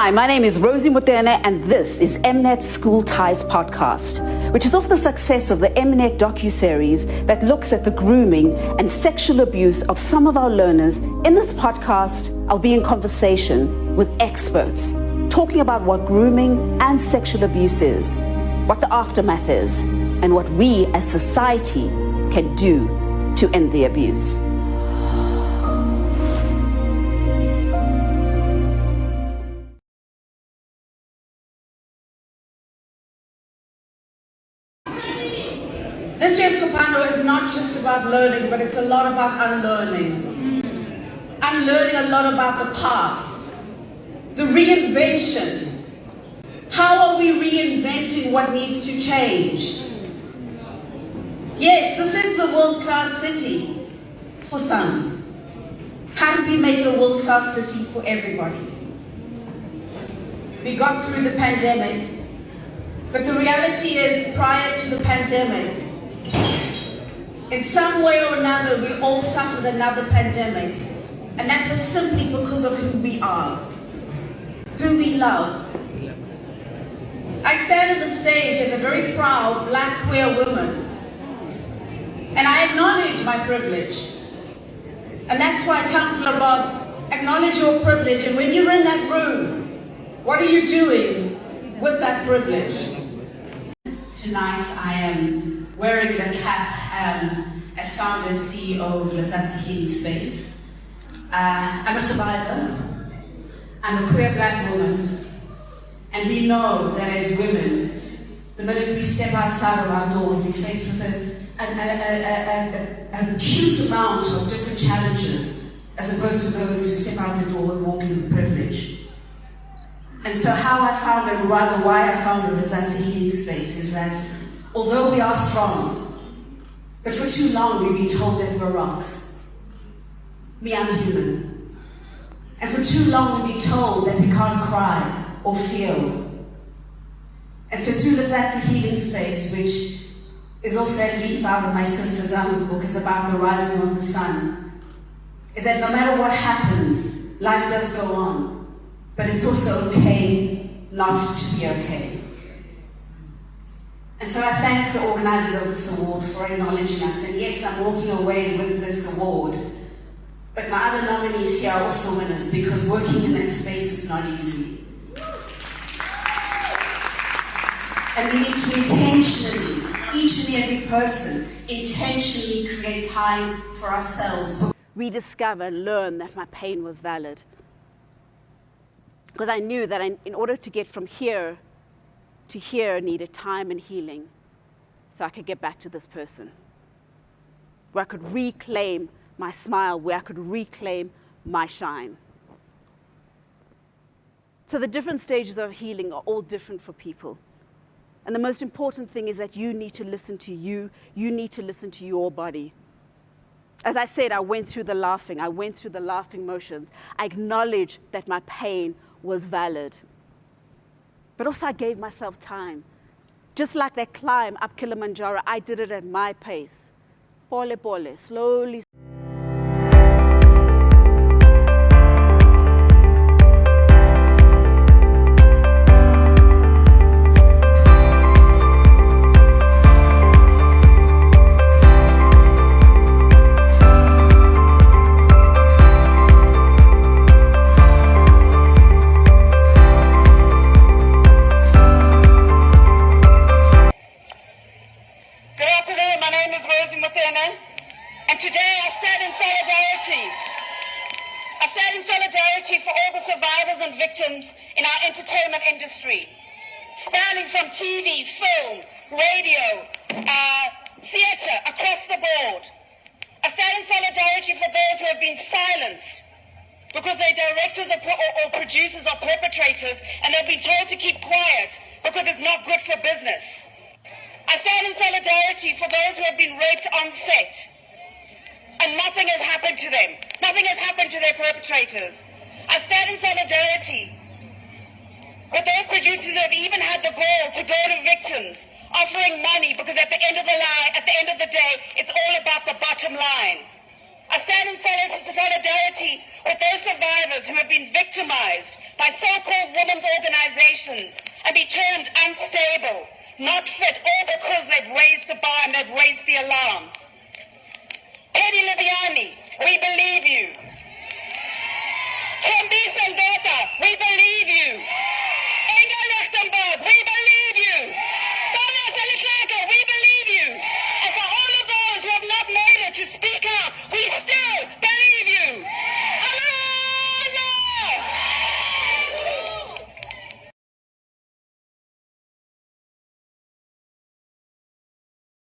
Hi, my name is Rosie Motene, and this is Mnet's School Ties podcast, which is off the success of the Mnet docuseries that looks at the grooming and sexual abuse of some of our learners. In this podcast, I'll be in conversation with experts, talking about what grooming and sexual abuse is, what the aftermath is, and what we as society can do to end the abuse. This year's Kopando is not just about learning, but it's a lot about unlearning. Unlearning a lot about the past, the reinvention. How are we reinventing what needs to change? Yes, this is the world-class city for some. How do we make a world-class city for everybody? We got through the pandemic, but the reality is prior to the pandemic, in some way or another, we all suffered another pandemic. And that was simply because of who we are, who we love. I stand on the stage as a very proud black queer woman. And I acknowledge my privilege. And that's why, Councillor Bob, acknowledge your privilege. And when you're in that room, what are you doing with that privilege? Tonight I am wearing the cap as founder and CEO of Letsatsi Healing Space. I'm a survivor. I'm a queer black woman. And we know that as women, the minute we step outside of our doors, we're faced with a huge amount of different challenges as opposed to those who step out the door and walk in privilege. And so how I found, and rather why I founded Letsatsi Healing Space, is that although we are strong, but for too long we've been told that we're rocks. Me, I'm human. And for too long we've been told that we can't cry or feel. And so through Letsatsi Healing Space, which is also a leaf out of my sister Zama's book, is about the rising of the sun, is that no matter what happens, life does go on. But it's also okay not to be okay. And so I thank the organizers of this award for acknowledging us. And yes, I'm walking away with this award. But my other nominees here are also winners, because working in that space is not easy. And we need to intentionally, each and every person, intentionally create time for ourselves. Rediscover and learn that my pain was valid. Because I knew that in order to get from here to here needed time and healing, so I could get back to this person, where I could reclaim my smile, where I could reclaim my shine. So the different stages of healing are all different for people. And the most important thing is that you need to listen to you need to listen to your body. As I said, I went through the laughing motions. I acknowledged that my pain was valid. But also I gave myself time. Just like that climb up Kilimanjaro, I did it at my pace. Pole pole, slowly. Rosie Motene, and today I stand in solidarity. I stand in solidarity for all the survivors and victims in our entertainment industry, spanning from TV, film, radio, theatre, across the board. I stand in solidarity for those who have been silenced because their directors or producers are perpetrators and they've been told to keep quiet because it's not good for business. I stand in solidarity for those who have been raped on set and nothing has happened to them. Nothing has happened to their perpetrators. I stand in solidarity with those producers who have even had the gall to go to victims offering money because at the end of the day, it's all about the bottom line. I stand in solidarity with those survivors who have been victimized by so-called women's organizations and be termed unstable, not fit, all because they've raised the bar and they've raised the alarm. Eddie Libiani, we believe you. Thembisa Ndota, we believe you. Inga Lichtenberg, we believe you. Bala Salihleka, we believe you. And for all of those who have not made it to speak out, we still believe you.